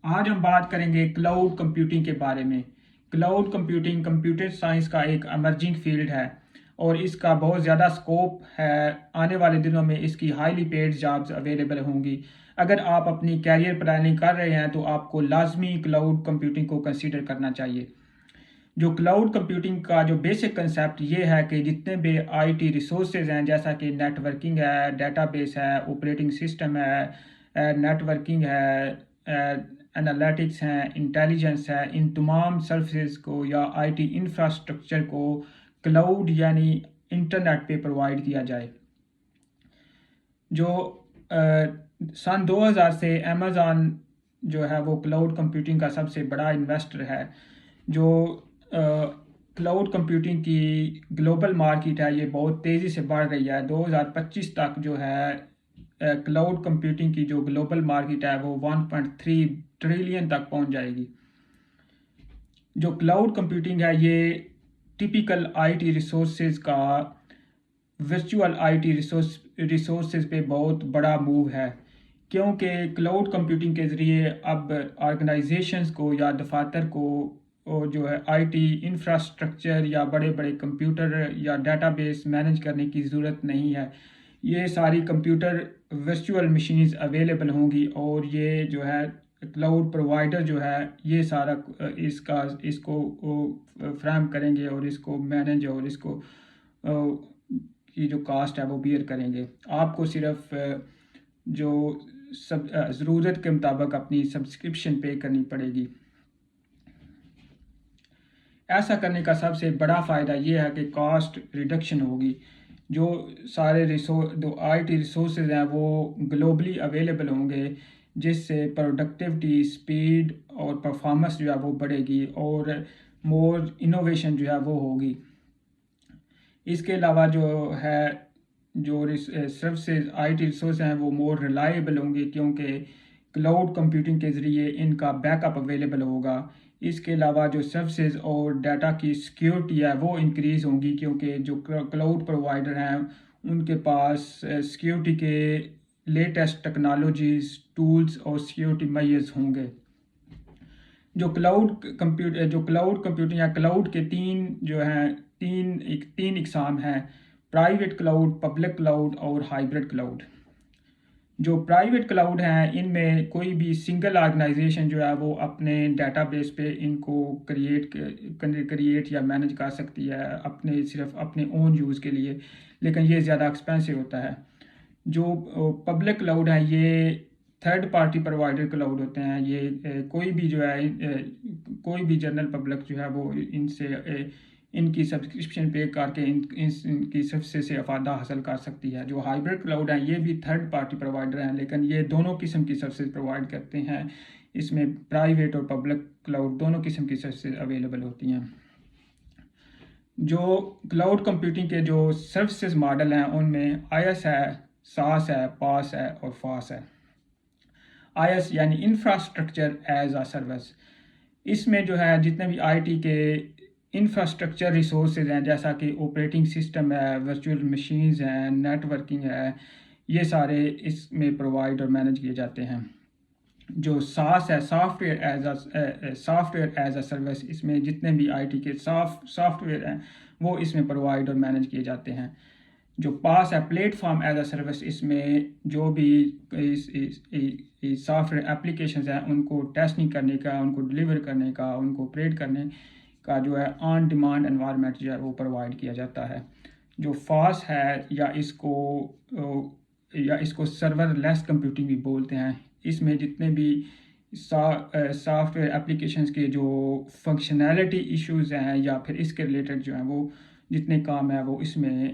آج ہم بات کریں گے کلاؤڈ کمپیوٹنگ کے بارے میں۔ کلاؤڈ کمپیوٹنگ کمپیوٹر سائنس کا ایک ایمرجنگ فیلڈ ہے اور اس کا بہت زیادہ سکوپ ہے۔ آنے والے دنوں میں اس کی ہائیلی پیڈ جابز اویلیبل ہوں گی۔ اگر آپ اپنی کیریئر پلاننگ کر رہے ہیں تو آپ کو لازمی کلاؤڈ کمپیوٹنگ کو کنسیڈر کرنا چاہیے۔ جو کلاؤڈ کمپیوٹنگ کا جو بیسک کنسیپٹ یہ ہے کہ جتنے بھی آئی ٹی ریسورسز ہیں، جیسا کہ نیٹ ورکنگ ہے، ڈیٹا بیس ہے، آپریٹنگ سسٹم ہے، نیٹ ورکنگ ہے، انالیٹکس ہیں، انٹیلیجنس ہے، ان تمام سروسز کو یا آئی ٹی انفراسٹرکچر کو کلاؤڈ یعنی انٹرنیٹ پہ پرووائڈ کیا جائے۔ جو سن 2000 سے امیزون جو ہے وہ کلاؤڈ کمپیوٹنگ کا سب سے بڑا انویسٹر ہے۔ جو کلاؤڈ کمپیوٹنگ کی گلوبل مارکیٹ ہے یہ بہت تیزی سے بڑھ رہی ہے۔ 2025 تک جو ہے کلاؤڈ کمپیوٹنگ کی جو گلوبل مارکیٹ ہے وہ 1.3 ٹریلین تک پہنچ جائے گی۔ جو کلاؤڈ کمپیوٹنگ ہے یہ ٹپیکل آئی ٹی ریسورسز کا ورچوئل آئی ٹی ریسورسز پہ بہت بڑا موو ہے، کیونکہ کلاؤڈ کمپیوٹنگ کے ذریعے اب آرگنائزیشنز کو یا دفاتر کو جو ہے آئی ٹی انفراسٹرکچر یا بڑے بڑے کمپیوٹر یا ڈیٹا بیس مینیج کرنے کی ضرورت نہیں ہے۔ یہ ساری کمپیوٹر ورچوئل مشینز اویلیبل ہوں گی اور یہ جو ہے کلاؤڈ پرووائڈر جو ہے یہ سارا اس کو فراہم کریں گے اور اس کو مینیج اور اس کو کی جو کاسٹ ہے وہ بیئر کریں گے۔ آپ کو صرف جو ضرورت کے مطابق اپنی سبسکرپشن پے کرنی پڑے گی۔ ایسا کرنے کا سب سے بڑا فائدہ یہ ہے کہ کاسٹ ریڈکشن ہوگی۔ جو سارے آئی ٹی ریسورسز ہیں وہ گلوبلی اویلیبل ہوں گے، جس سے پروڈکٹیوٹی، سپیڈ اور پرفارمنس جو ہے وہ بڑھے گی اور مور انوویشن جو ہے وہ ہوگی۔ اس کے علاوہ جو سروسز آئی ٹی ریسورس ہیں وہ مور ریلائیبل ہوں گے، کیونکہ کلاؤڈ کمپیوٹنگ کے ذریعے ان کا بیک اپ اویلیبل ہوگا۔ اس کے علاوہ جو سروسز اور ڈیٹا کی سیکیورٹی ہے وہ انکریز ہوں گی، کیونکہ جو کلاؤڈ پرووائڈر ہیں ان کے پاس سیکیورٹی کے لیٹسٹ ٹیکنالوجیز، ٹولز اور سیکیورٹی میئرز ہوں گے۔ جو کلاؤڈ کمپیوٹنگ یا کلاؤڈ کے تین اقسام ہیں: پرائیویٹ کلاؤڈ، پبلک کلاؤڈ اور ہائبرڈ کلاؤڈ۔ جو پرائیویٹ کلاؤڈ ہیں ان میں کوئی بھی سنگل آرگنائزیشن جو ہے وہ اپنے ڈیٹا بیس پہ ان کو کریٹ یا مینیج کر سکتی ہے صرف اپنے اون یوز کے لیے، لیکن یہ زیادہ ایکسپینسو ہوتا ہے۔ جو پبلک کلاؤڈ ہیں یہ تھرڈ پارٹی پرووائڈر کلاؤڈ ہوتے ہیں۔ یہ کوئی بھی جنرل پبلک جو ہے وہ ان کی سبسکرپشن پے کر کے ان کی سروسز سے افادہ حاصل کر سکتی ہے۔ جو ہائبرڈ کلاؤڈ ہیں یہ بھی تھرڈ پارٹی پرووائڈر ہیں، لیکن یہ دونوں قسم کی سروسز پرووائڈ کرتے ہیں۔ اس میں پرائیویٹ اور پبلک کلاؤڈ دونوں قسم کی سروسز اویلیبل ہوتی ہیں۔ جو کلاؤڈ کمپیوٹنگ کے جو سروسز ماڈل ہیں ان میں IaaS ہے، SaaS ہے، PaaS ہے اور FaaS ہے۔ IaaS یعنی انفراسٹرکچر ایز اے سروس۔ اس میں جو ہے جتنے بھی آئی ٹی کے انفراسٹرکچر ریسورسز ہیں، جیسا کہ آپریٹنگ سسٹم ہے، ورچوئل مشینز ہیں، نیٹ ورکنگ ہے، یہ سارے اس میں پرووائڈ اور مینیج کیے جاتے ہیں۔ جو SaaS ہے، software as a service, اس میں جتنے بھی آئی ٹی کے سافٹ ویئر ہیں وہ اس میں پرووائڈ اور مینیج کیے جاتے ہیں۔ جو PaaS ہے، platform as a service, اس میں جو بھی سافٹ ویئر اپلیکیشنز ہیں ان کو ٹیسٹنگ کرنے کا، ان کو ڈلیور کرنے کا، ان کو آپریٹ کرنے کا جو ہے آن ڈیمانڈ انوائرمنٹ جو ہے وہ پرووائڈ کیا جاتا ہے۔ جو FaaS ہے یا اس کو سرور لیس کمپیوٹنگ بھی بولتے ہیں، اس میں جتنے بھی سافٹ ویئر اپلیکیشنز کے جو فنکشنالٹی ایشوز ہیں یا پھر اس کے ریلیٹڈ جو ہیں وہ جتنے کام ہیں وہ اس میں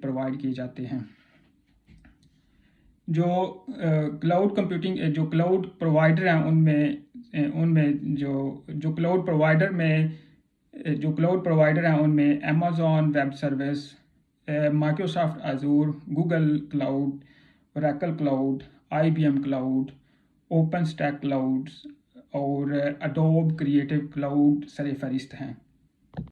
پرووائڈ کیے جاتے ہیں۔ جو کلاؤڈ کمپیوٹنگ جو کلاؤڈ پرووائڈر ہیں ان میں جو کلاؤڈ پرووائڈر ہیں ان میں Amazon web service, Microsoft Azure, Google cloud, Oracle cloud, IBM cloud, OpenStack cloud اور اڈوب کریٹو کلاؤڈ سر فہرست ہیں۔